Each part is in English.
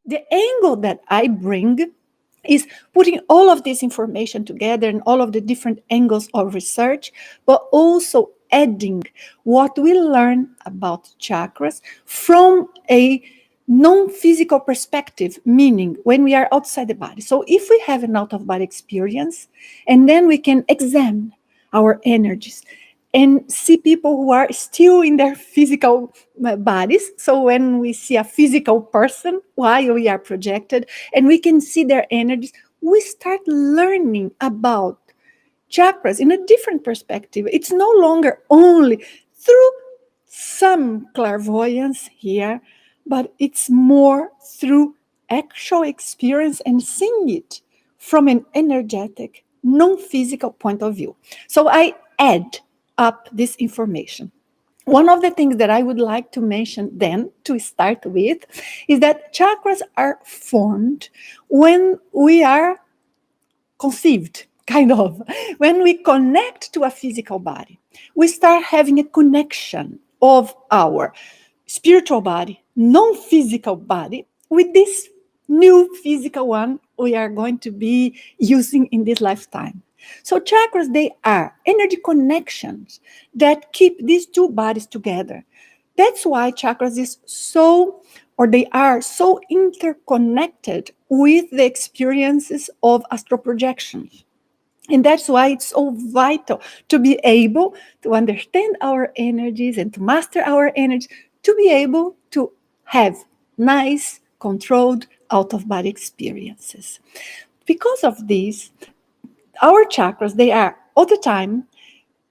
The angle that I bring is putting all of this information together and all of the different angles of research, but also adding what we learn about chakras from a non-physical perspective, meaning when we are outside the body. So if we have an out-of-body experience, and then we can examine our energies and see people who are still in their physical bodies. So when we see a physical person while we are projected and we can see their energies, we start learning about chakras in a different perspective. It's no longer only through some clairvoyance here, but it's more through actual experience and seeing it from an energetic, non-physical point of view. So I add up this information. One of the things that I would like to mention then to start with is that chakras are formed when we are conceived, kind of. When we connect to a physical body, we start having a connection of our spiritual body, non-physical body, with this new physical one we are going to be using in this lifetime. So chakras, they are energy connections that keep these two bodies together. That's why chakras is so, or they are so interconnected with the experiences of astral projections. And that's why it's so vital to be able to understand our energies and to master our energies, to be able to have nice, controlled, out-of-body experiences. Because of this, our chakras, they are all the time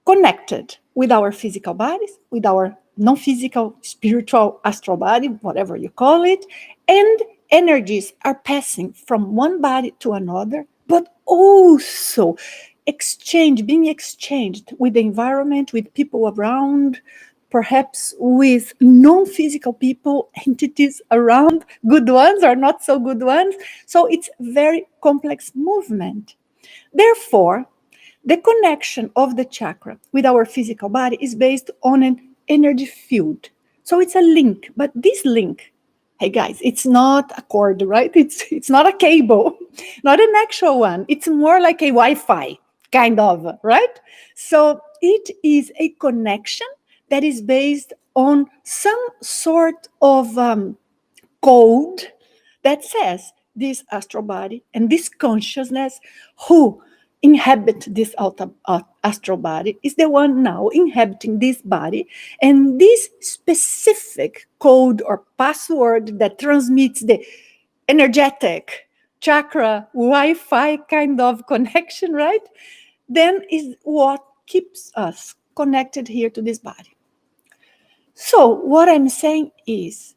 connected with our physical bodies, with our non-physical, spiritual, astral body, whatever you call it, and energies are passing from one body to another, but also being exchanged with the environment, with people around, perhaps with non-physical people, entities around, good ones or not so good ones. So it's very complex movement. Therefore, the connection of the chakra with our physical body is based on an energy field. So it's a link, but this link, hey guys, it's not a cord, right? It's not a cable, not an actual one. It's more like a Wi-Fi, kind of, right? So it is a connection that is based on some sort of code that says this astral body and this consciousness who inhabit this astral body is the one now inhabiting this body, and this specific code or password that transmits the energetic chakra Wi-Fi kind of connection, right? Then is what keeps us connected here to this body. So what I'm saying is,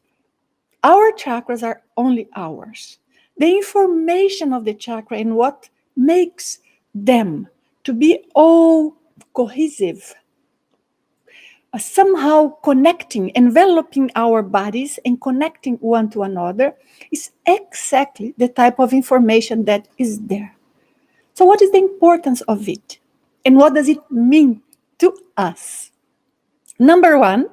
our chakras are only ours. The information of the chakra and what makes them to be all cohesive, somehow connecting, enveloping our bodies and connecting one to another, is exactly the type of information that is there. So what is the importance of it? And what does it mean to us? Number one,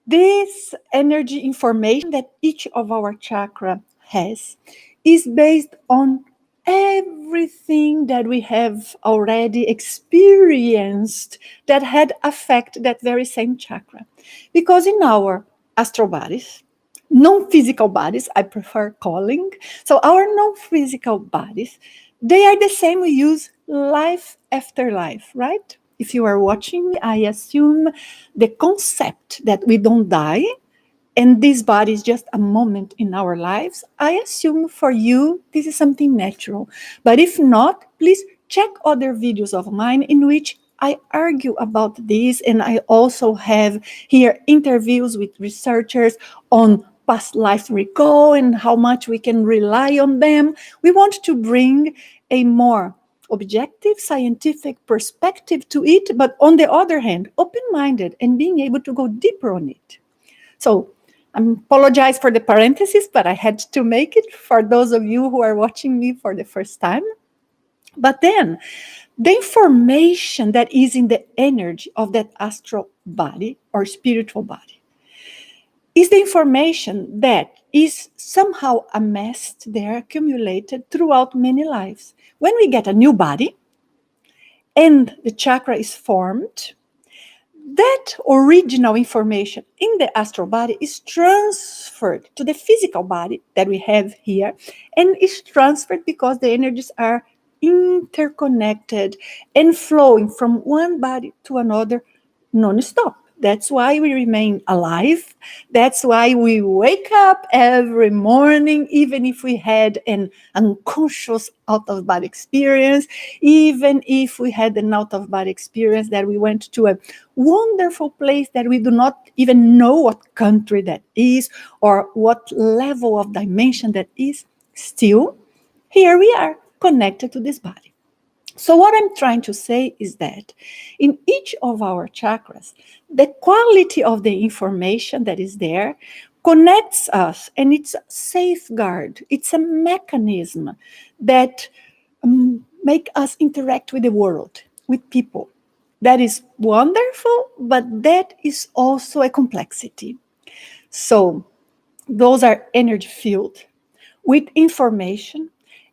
this energy information that each of our chakra has is based on everything that we have already experienced that had affect that very same chakra. Because in our astral bodies, non-physical bodies, I prefer calling, so our non-physical bodies, they are the same we use life after life, right? If you are watching me, I assume the concept that we don't die and this body is just a moment in our lives, I assume for you this is something natural. But if not, please check other videos of mine in which I argue about this, and I also have here interviews with researchers on past life recall and how much we can rely on them. We want to bring a more objective, scientific perspective to it, but on the other hand, open-minded and being able to go deeper on it. So I apologize for the parentheses, but I had to make it for those of you who are watching me for the first time. But then, the information that is in the energy of that astral body or spiritual body is the information that is somehow amassed there, accumulated throughout many lives. When we get a new body and the chakra is formed, that original information in the astral body is transferred to the physical body that we have here, and is transferred because the energies are interconnected and flowing from one body to another non-stop. That's why we remain alive. That's why we wake up every morning, even if we had an unconscious out of body experience, even if we had an out of body experience that we went to a wonderful place that we do not even know what country that is or what level of dimension that is. Still, here we are connected to this body. So, what I'm trying to say is that in each of our chakras, the quality of the information that is there connects us, and it's a safeguard, it's a mechanism that make us interact with the world, with people. That is wonderful, but that is also a complexity. So, those are energy field with information,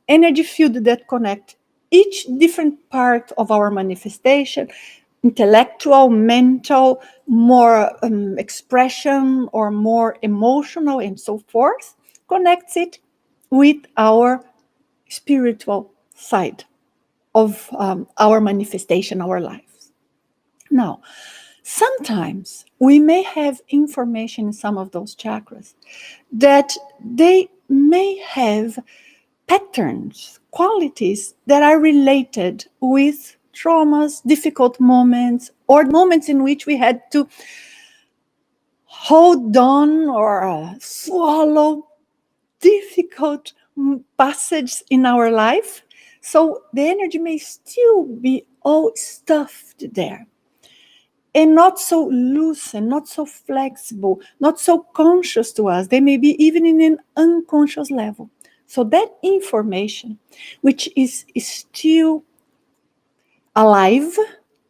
energy field that connect each different part of our manifestation, intellectual, mental, more expression or more emotional and so forth, connects it with our spiritual side of our manifestation, our lives. Now, sometimes we may have information in some of those chakras that they may have patterns, qualities that are related with traumas, difficult moments, or moments in which we had to hold on or swallow difficult passages in our life. So the energy may still be all stuffed there and not so loose and not so flexible, not so conscious to us. They may be even in an unconscious level. So that information, which is still alive,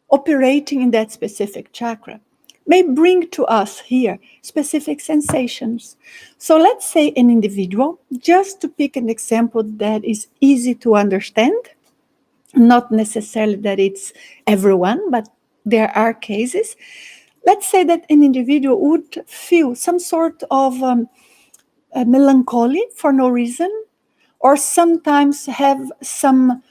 operating in that specific chakra, may bring to us here specific sensations. So let's say an individual, just to pick an example that is easy to understand, not necessarily that it's everyone, but there are cases. Let's say that an individual would feel some sort of melancholy for no reason, or sometimes have some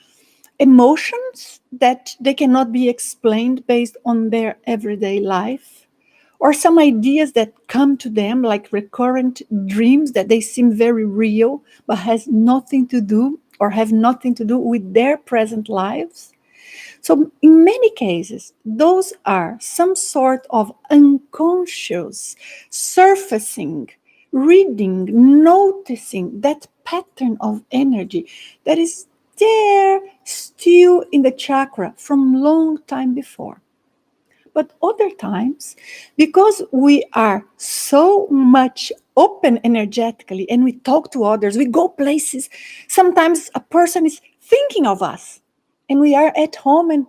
emotions that they cannot be explained based on their everyday life, or some ideas that come to them like recurrent dreams that they seem very real but has nothing to do or have nothing to do with their present lives. So in many cases, those are some sort of unconscious surfacing, reading, noticing that pattern of energy that is there still in the chakra from long time before. But other times, because we are so much open energetically and we talk to others, we go places, sometimes a person is thinking of us and we are at home and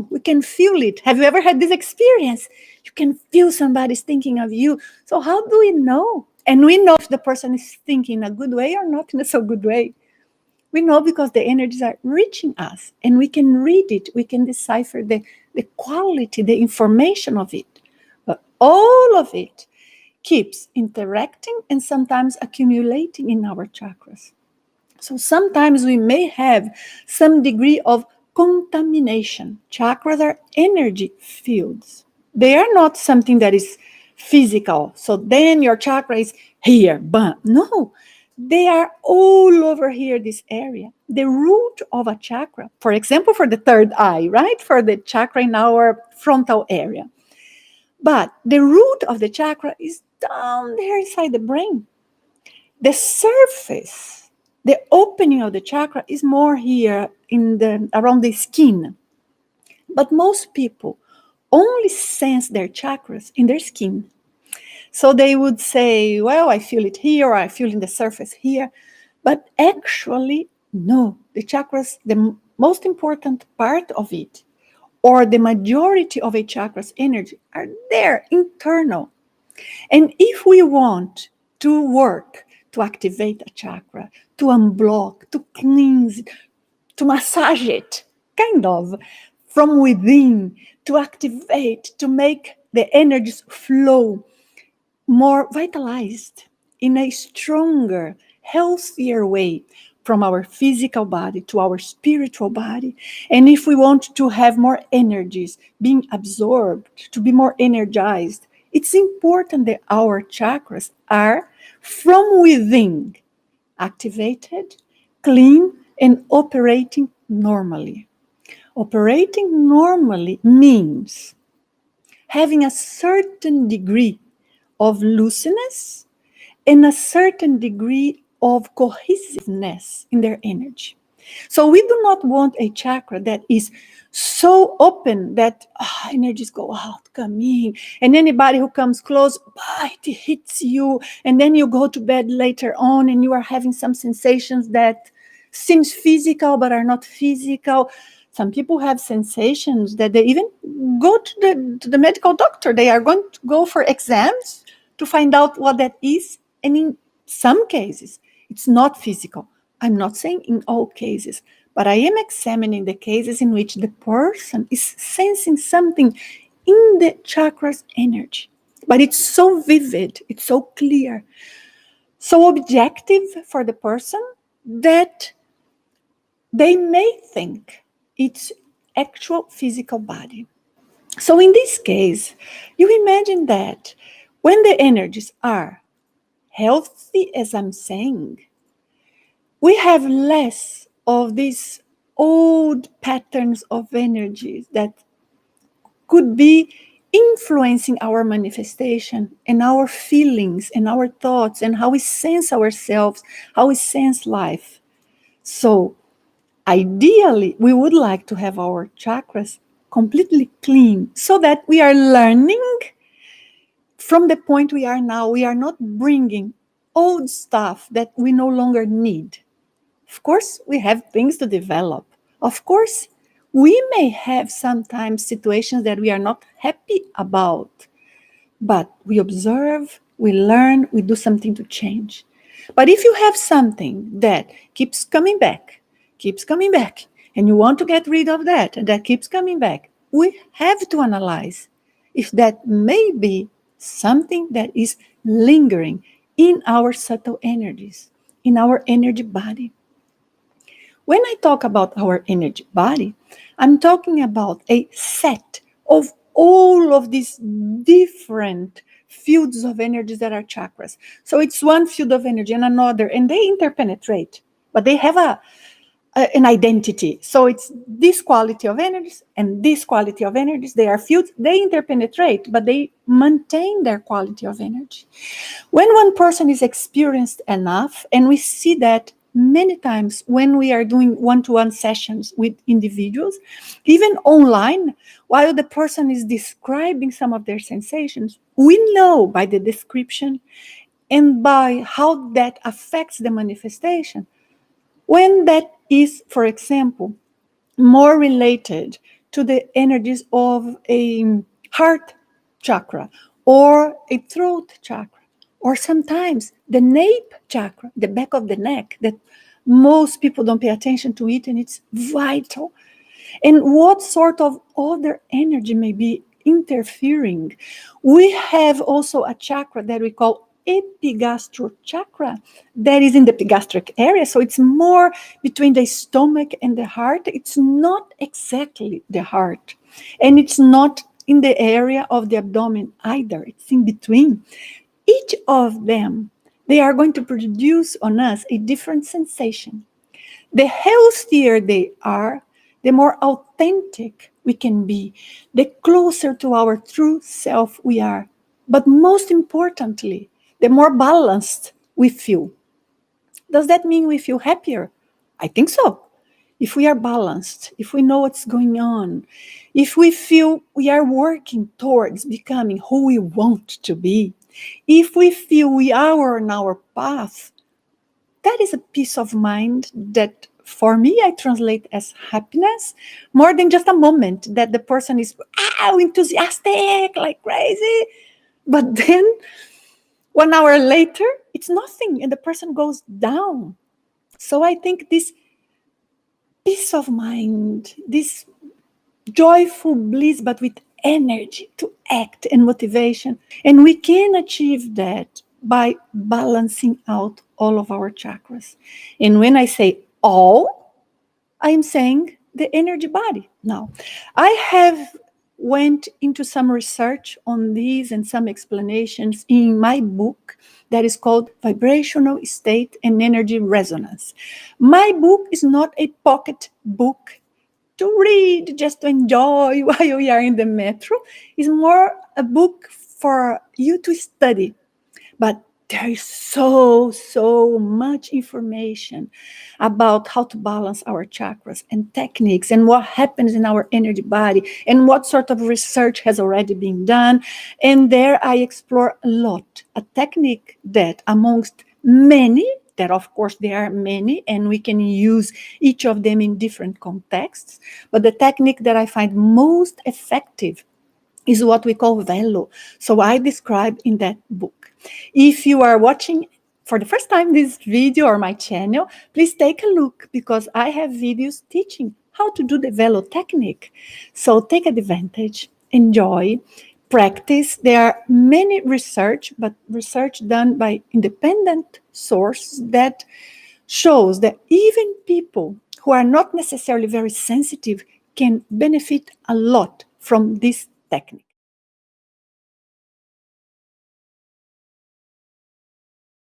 we can feel it. Have you ever had this experience? You can feel somebody's thinking of you. So how do we know? And we know if the person is thinking in a good way or not in a so good way. We know because the energies are reaching us and we can read it. We can decipher the quality, the information of it. But all of it keeps interacting and sometimes accumulating in our chakras. So sometimes we may have some degree of contamination. Chakras are energy fields. They are not something that is physical. So then your chakra is here, but no, they are all over here, this area. The root of a chakra, for example, for the third eye, right? For the chakra in our frontal area. But the root of the chakra is down there inside the brain. The surface, the opening of the chakra is more here in the around the skin. But most people only sense their chakras in their skin. So they would say, well, I feel it here, or I feel in the surface here. But actually, no. The chakras, the most important part of it, or the majority of a chakra's energy, are there, internal. And if we want to work to activate a chakra, to unblock, to cleanse it, to massage it, kind of, from within, to activate, to make the energies flow more vitalized in a stronger, healthier way from our physical body to our spiritual body. And if we want to have more energies being absorbed, to be more energized, it's important that our chakras are from within activated, clean, and operating normally. Operating normally means having a certain degree of looseness and a certain degree of cohesiveness in their energy. So we do not want a chakra that is so open that energies go out, come in, and anybody who comes close, it hits you, and then you go to bed later on and you are having some sensations that seems physical but are not physical. Some people have sensations that they even go to the medical doctor. They are going to go for exams to find out what that is. And in some cases, it's not physical. I'm not saying in all cases, but I am examining the cases in which the person is sensing something in the chakra's energy. But it's so vivid, it's so clear, so objective for the person that they may think it's actual physical body. So in this case, you imagine that when the energies are healthy, as I'm saying, we have less of these old patterns of energies that could be influencing our manifestation and our feelings and our thoughts and how we sense ourselves, how we sense life. So ideally, we would like to have our chakras completely clean so that we are learning from the point we are now. We are not bringing old stuff that we no longer need. Of course, we have things to develop. Of course, we may have sometimes situations that we are not happy about, but we observe, we learn, we do something to change. But if you have something that keeps coming back, and you want to get rid of that, and that keeps coming back, we have to analyze if that may be something that is lingering in our subtle energies, in our energy body. When I talk about our energy body, I'm talking about a set of all of these different fields of energies that are chakras. So it's one field of energy and another, and they interpenetrate, but they have an identity. So it's this quality of energies and this quality of energies. They are fields, they interpenetrate, but they maintain their quality of energy. When one person is experienced enough, and we see that many times when we are doing one-to-one sessions with individuals, even online, while the person is describing some of their sensations, we know by the description and by how that affects the manifestation, when that is, for example, more related to the energies of a heart chakra or a throat chakra, or sometimes the nape chakra, the back of the neck, that most people don't pay attention to it, and it's vital. And what sort of other energy may be interfering? We have also a chakra that we call epigastro chakra that is in the epigastric area. So it's more between the stomach and the heart. It's not exactly the heart. And it's not in the area of the abdomen either. It's in between. Each of them, they are going to produce on us a different sensation. The healthier they are, the more authentic we can be, the closer to our true self we are. But most importantly, the more balanced we feel. Does that mean we feel happier? I think so. If we are balanced, if we know what's going on, if we feel we are working towards becoming who we want to be, if we feel we are on our path, that is a peace of mind that for me I translate as happiness, more than just a moment that the person is enthusiastic like crazy. But then 1 hour later, it's nothing, and the person goes down. So I think this peace of mind, this joyful bliss, but with energy to act and motivation. And we can achieve that by balancing out all of our chakras. And when I say all, I'm saying the energy body. Now, I have went into some research on these and some explanations in my book that is called Vibrational State and Energy Resonance. My book is not a pocket book to read, just to enjoy while we are in the metro. It's more a book for you to study. But there is so much information about how to balance our chakras and techniques and what happens in our energy body and what sort of research has already been done. And there I explore a lot, a technique that amongst many, that of course there are many and we can use each of them in different contexts, but the technique that I find most effective is what we call velo. So I describe in that book. If you are watching for the first time this video or my channel, please take a look because I have videos teaching how to do the velo technique. So take advantage, enjoy, practice. There are many research, but research done by independent sources that shows that even people who are not necessarily very sensitive can benefit a lot from this technique.